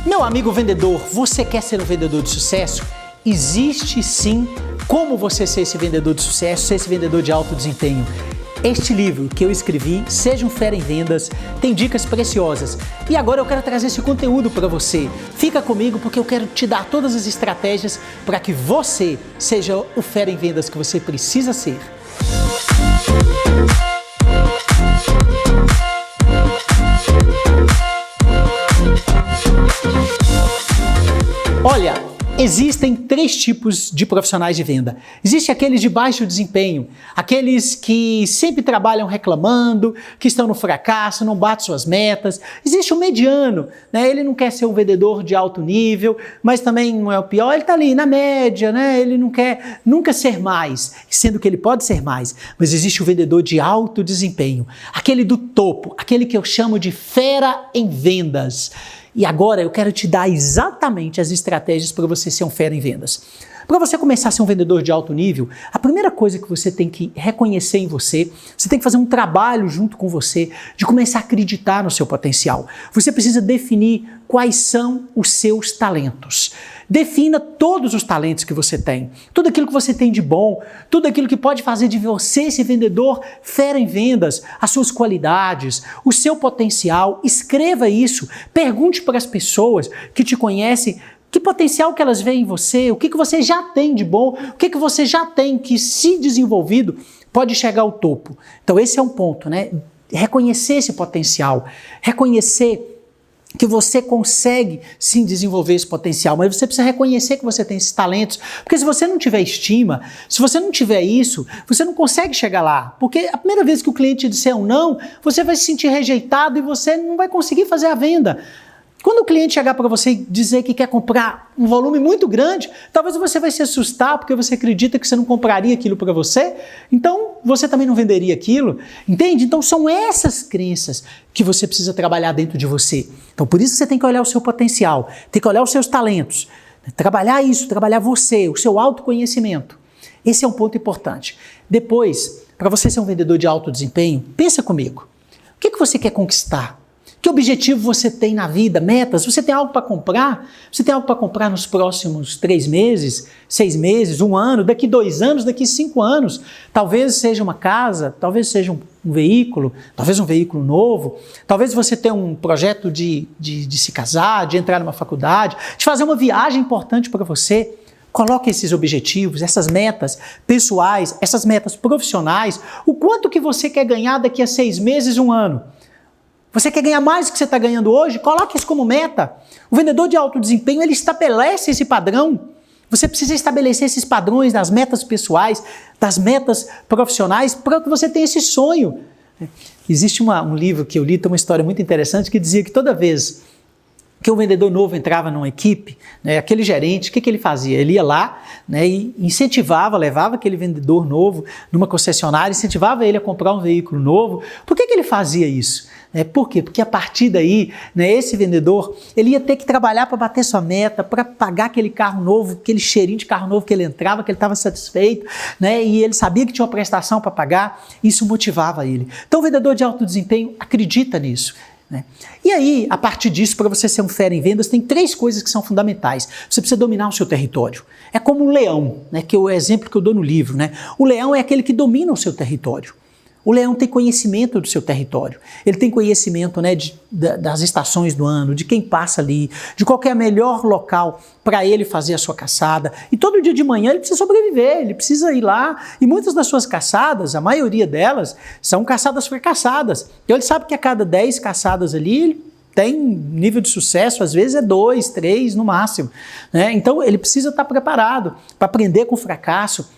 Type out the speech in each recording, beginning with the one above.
Meu amigo vendedor, você quer ser um vendedor de sucesso? Existe sim como você ser esse vendedor de sucesso, ser esse vendedor de alto desempenho. Este livro que eu escrevi, Seja um Fera em Vendas, tem dicas preciosas. E agora eu quero trazer esse conteúdo para você. Fica comigo porque eu quero te dar todas as estratégias para que você seja o fera em vendas que você precisa ser. Olha, existem 3 tipos de profissionais de venda. Existe aqueles de baixo desempenho, aqueles que sempre trabalham reclamando, que estão no fracasso, não batem suas metas. Existe o mediano, né? Ele não quer ser um vendedor de alto nível, mas também não é o pior, ele está ali na média, né? Ele não quer nunca ser mais, sendo que ele pode ser mais. Mas existe o vendedor de alto desempenho, aquele do topo, aquele que eu chamo de fera em vendas. E agora eu quero te dar exatamente as estratégias para você ser um fera em vendas. Para você começar a ser um vendedor de alto nível, a primeira coisa que você tem que reconhecer em você, você tem que fazer um trabalho junto com você de começar a acreditar no seu potencial. Você precisa definir quais são os seus talentos. Defina todos os talentos que você tem, tudo aquilo que você tem de bom, tudo aquilo que pode fazer de você esse vendedor fera em vendas, as suas qualidades, o seu potencial. Escreva isso, pergunte para as pessoas que te conhecem que potencial que elas veem em você, o que você já tem de bom, o que você já tem que, se desenvolvido, pode chegar ao topo. Então esse é um ponto, né? Reconhecer esse potencial, reconhecer que você consegue sim desenvolver esse potencial, mas você precisa reconhecer que você tem esses talentos, porque se você não tiver estima, se você não tiver isso, você não consegue chegar lá, porque a primeira vez que o cliente disser um não, você vai se sentir rejeitado e você não vai conseguir fazer a venda. Quando o cliente chegar para você e dizer que quer comprar um volume muito grande, talvez você vai se assustar porque você acredita que você não compraria aquilo para você, então você também não venderia aquilo, entende? Então são essas crenças que você precisa trabalhar dentro de você. Então por isso que você tem que olhar o seu potencial, tem que olhar os seus talentos, trabalhar isso, trabalhar você, o seu autoconhecimento. Esse é um ponto importante. Depois, para você ser um vendedor de alto desempenho, pensa comigo, o que você quer conquistar? Que objetivo você tem na vida, metas? Você tem algo para comprar? Você tem algo para comprar nos próximos 3 meses, 6 meses, 1 ano, daqui 2 anos, daqui 5 anos? Talvez seja uma casa, talvez seja um veículo, talvez um veículo novo, talvez você tenha um projeto de se casar, de entrar numa faculdade, de fazer uma viagem importante para você. Coloque esses objetivos, essas metas pessoais, essas metas profissionais, o quanto que você quer ganhar daqui a 6 meses, 1 ano. Você quer ganhar mais do que você está ganhando hoje? Coloque isso como meta. O vendedor de alto desempenho, ele estabelece esse padrão. Você precisa estabelecer esses padrões das metas pessoais, das metas profissionais, para que você tenha esse sonho. Existe um livro que eu li, tem uma história muito interessante, que dizia que toda vez que um vendedor novo entrava numa equipe, né, aquele gerente, o que ele fazia? Ele ia lá, né, e incentivava, levava aquele vendedor novo numa concessionária, incentivava ele a comprar um veículo novo. Por que ele fazia isso? Por quê? Porque a partir daí, né, esse vendedor, ele ia ter que trabalhar para bater sua meta, para pagar aquele carro novo, aquele cheirinho de carro novo que ele entrava, que ele estava satisfeito, né, e ele sabia que tinha uma prestação para pagar, isso motivava ele. Então o vendedor de alto desempenho acredita nisso. Né? E aí, a partir disso, para você ser um fera em vendas, tem 3 coisas que são fundamentais. Você precisa dominar o seu território. É como um leão, né, que é o exemplo que eu dou no livro. Né? O leão é aquele que domina o seu território. O leão tem conhecimento do seu território, ele tem conhecimento, né, das estações do ano, de quem passa ali, de qual é o melhor local para ele fazer a sua caçada. E todo dia de manhã ele precisa sobreviver, ele precisa ir lá. E muitas das suas caçadas, a maioria delas, são caçadas fracassadas. Então ele sabe que a cada 10 caçadas ali, ele tem nível de sucesso, às vezes é 2, 3 no máximo. Né? Então ele precisa estar preparado para aprender com o fracasso.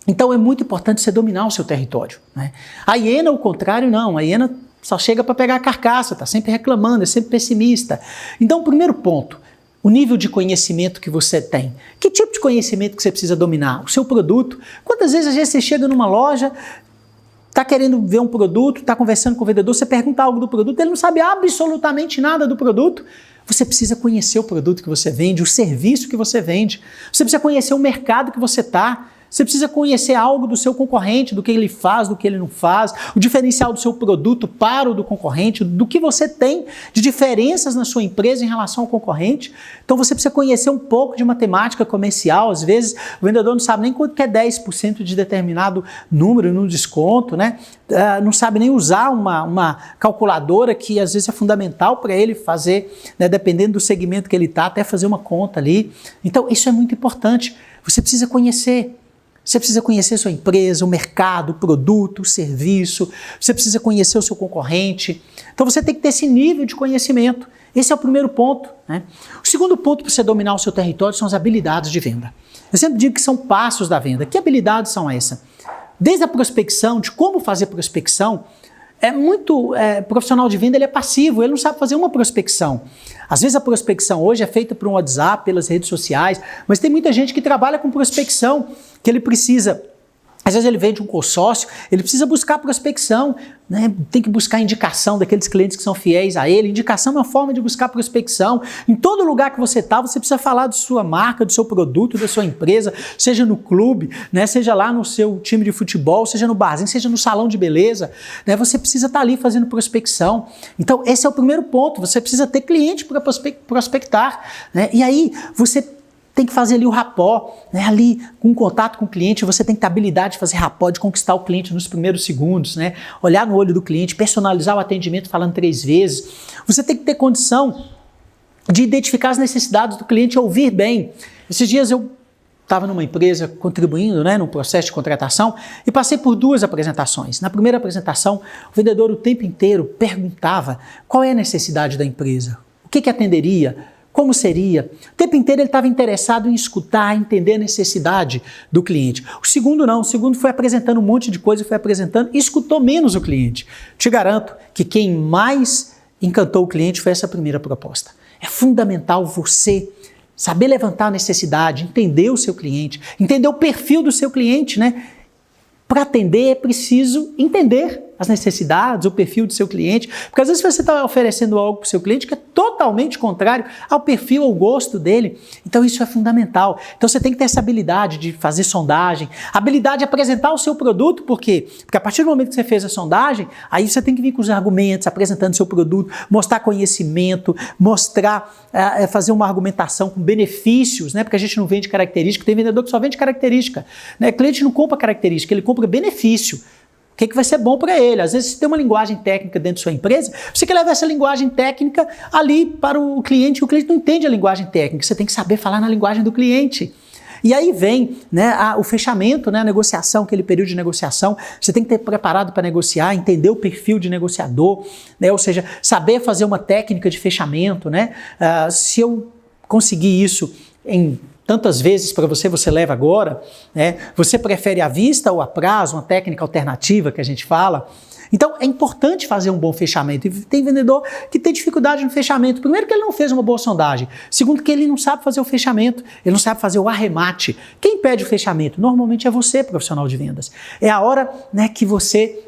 Então é muito importante você dominar o seu território. Né? A hiena, ao contrário, não. A hiena só chega para pegar a carcaça, está sempre reclamando, é sempre pessimista. Então, o primeiro ponto, o nível de conhecimento que você tem. Que tipo de conhecimento que você precisa dominar? O seu produto. Quantas vezes, às vezes, você chega numa loja, está querendo ver um produto, está conversando com o vendedor, você pergunta algo do produto, ele não sabe absolutamente nada do produto. Você precisa conhecer o produto que você vende, o serviço que você vende. Você precisa conhecer o mercado que você está. Você precisa conhecer algo do seu concorrente, do que ele faz, do que ele não faz, o diferencial do seu produto para o do concorrente, do que você tem de diferenças na sua empresa em relação ao concorrente. Então você precisa conhecer um pouco de matemática comercial. Às vezes o vendedor não sabe nem quanto que é 10% de determinado número no desconto, né? Não sabe nem usar uma calculadora que às vezes é fundamental para ele fazer, né, dependendo do segmento que ele está, até fazer uma conta ali. Então isso é muito importante. Você precisa conhecer. Você precisa conhecer a sua empresa, o mercado, o produto, o serviço. Você precisa conhecer o seu concorrente. Então você tem que ter esse nível de conhecimento. Esse é o primeiro ponto, né? O segundo ponto para você dominar o seu território são as habilidades de venda. Eu sempre digo que são passos da venda. Que habilidades são essas? Desde a prospecção, de como fazer prospecção, profissional de venda ele é passivo, ele não sabe fazer uma prospecção. Às vezes a prospecção hoje é feita por um WhatsApp, pelas redes sociais, mas tem muita gente que trabalha com prospecção, que ele precisa, às vezes ele vende um consórcio, ele precisa buscar prospecção, né? Tem que buscar indicação daqueles clientes que são fiéis a ele. Indicação é uma forma de buscar prospecção. Em todo lugar que você está, você precisa falar de sua marca, do seu produto, da sua empresa, seja no clube, né? Seja lá no seu time de futebol, seja no barzinho, seja no salão de beleza, né? Você precisa estar ali fazendo prospecção. Então esse é o primeiro ponto, você precisa ter cliente para prospectar, né? E aí você tem que fazer ali o rapport, né? Ali com contato com o cliente, você tem que ter habilidade de fazer rapport, de conquistar o cliente nos primeiros segundos, né? Olhar no olho do cliente, personalizar o atendimento falando 3 vezes. Você tem que ter condição de identificar as necessidades do cliente e ouvir bem. Esses dias eu estava numa empresa contribuindo, né, num processo de contratação e passei por 2 apresentações. Na primeira apresentação, o vendedor o tempo inteiro perguntava qual é a necessidade da empresa, o que atenderia, como seria. O tempo inteiro ele estava interessado em escutar, entender a necessidade do cliente. O segundo não, o segundo foi apresentando um monte de coisa, foi apresentando e escutou menos o cliente. Te garanto que quem mais encantou o cliente foi essa primeira proposta. É fundamental você saber levantar a necessidade, entender o seu cliente, entender o perfil do seu cliente, né? Para atender é preciso entender as necessidades, o perfil do seu cliente, porque às vezes você está oferecendo algo para o seu cliente que é totalmente contrário ao perfil, ao gosto dele. Então isso é fundamental. Então você tem que ter essa habilidade de fazer sondagem, habilidade de apresentar o seu produto, por quê? Porque a partir do momento que você fez a sondagem, aí você tem que vir com os argumentos, apresentando seu produto, mostrar conhecimento, fazer uma argumentação com benefícios, né? Porque a gente não vende característica, tem vendedor que só vende característica, né? O cliente não compra característica, ele compra benefício. O que vai ser bom para ele? Às vezes você tem uma linguagem técnica dentro da sua empresa, você quer levar essa linguagem técnica ali para o cliente não entende a linguagem técnica, você tem que saber falar na linguagem do cliente. E aí vem, né, o fechamento, né, a negociação, aquele período de negociação, você tem que ter preparado para negociar, entender o perfil de negociador, né, ou seja, saber fazer uma técnica de fechamento, né? Se eu conseguir isso em tantas vezes para você leva agora, né? Você prefere à vista ou a prazo, uma técnica alternativa que a gente fala. Então é importante fazer um bom fechamento. E tem vendedor que tem dificuldade no fechamento. Primeiro que ele não fez uma boa sondagem. Segundo que ele não sabe fazer o fechamento. Ele não sabe fazer o arremate. Quem pede o fechamento? Normalmente é você, profissional de vendas. É a hora, né, que você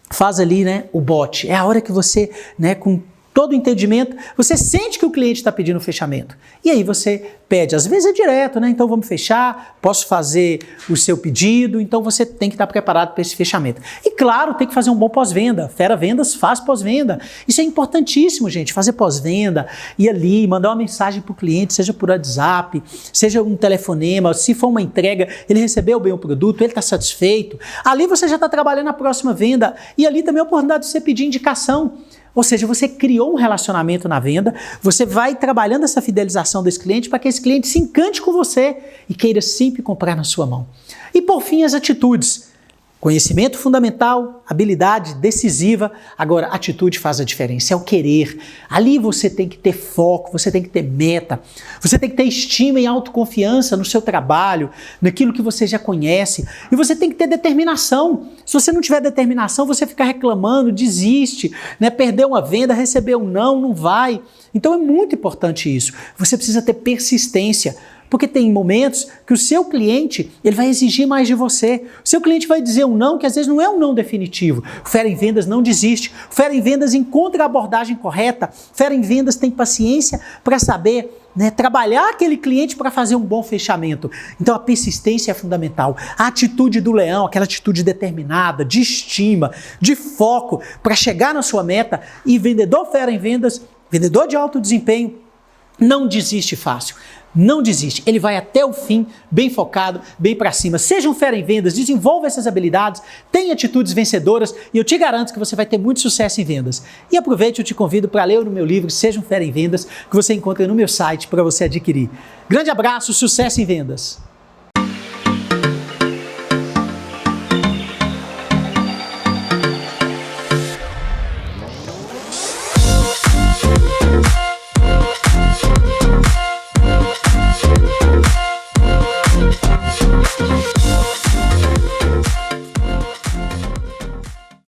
faz ali, né, o bote. É a hora que você, né, com todo o entendimento, você sente que o cliente está pedindo o fechamento. E aí você pede, às vezes é direto, né? Então vamos fechar, posso fazer o seu pedido, então você tem que estar preparado para esse fechamento. E claro, tem que fazer um bom pós-venda. Fera Vendas faz pós-venda. Isso é importantíssimo, gente, fazer pós-venda, ir ali, mandar uma mensagem para o cliente, seja por WhatsApp, seja um telefonema, se for uma entrega, ele recebeu bem o produto, ele está satisfeito. Ali você já está trabalhando a próxima venda e ali também é a oportunidade de você pedir indicação. Ou seja, você criou um relacionamento na venda, você vai trabalhando essa fidelização desse cliente para que esse cliente se encante com você e queira sempre comprar na sua mão. E por fim, as atitudes. Conhecimento fundamental, habilidade decisiva, agora atitude faz a diferença, é o querer. Ali você tem que ter foco, você tem que ter meta, você tem que ter estima e autoconfiança no seu trabalho, naquilo que você já conhece, e você tem que ter determinação. Se você não tiver determinação, você fica reclamando, desiste, né? Perdeu uma venda, recebeu um não vai. Então é muito importante isso. Você precisa ter persistência. Porque tem momentos que o seu cliente ele vai exigir mais de você. O seu cliente vai dizer um não que às vezes não é um não definitivo. O Fera em Vendas não desiste. O Fera em Vendas encontra a abordagem correta. O Fera em Vendas tem paciência para saber trabalhar aquele cliente para fazer um bom fechamento. Então a persistência é fundamental. A atitude do leão, aquela atitude determinada, de estima, de foco para chegar na sua meta. E vendedor Fera em Vendas, vendedor de alto desempenho, não desiste fácil. Não desiste, ele vai até o fim, bem focado, bem para cima. Seja um fera em vendas, desenvolva essas habilidades, tenha atitudes vencedoras e eu te garanto que você vai ter muito sucesso em vendas. E aproveite, eu te convido para ler no meu livro Seja um Fera em Vendas, que você encontra no meu site para você adquirir. Grande abraço, sucesso em vendas!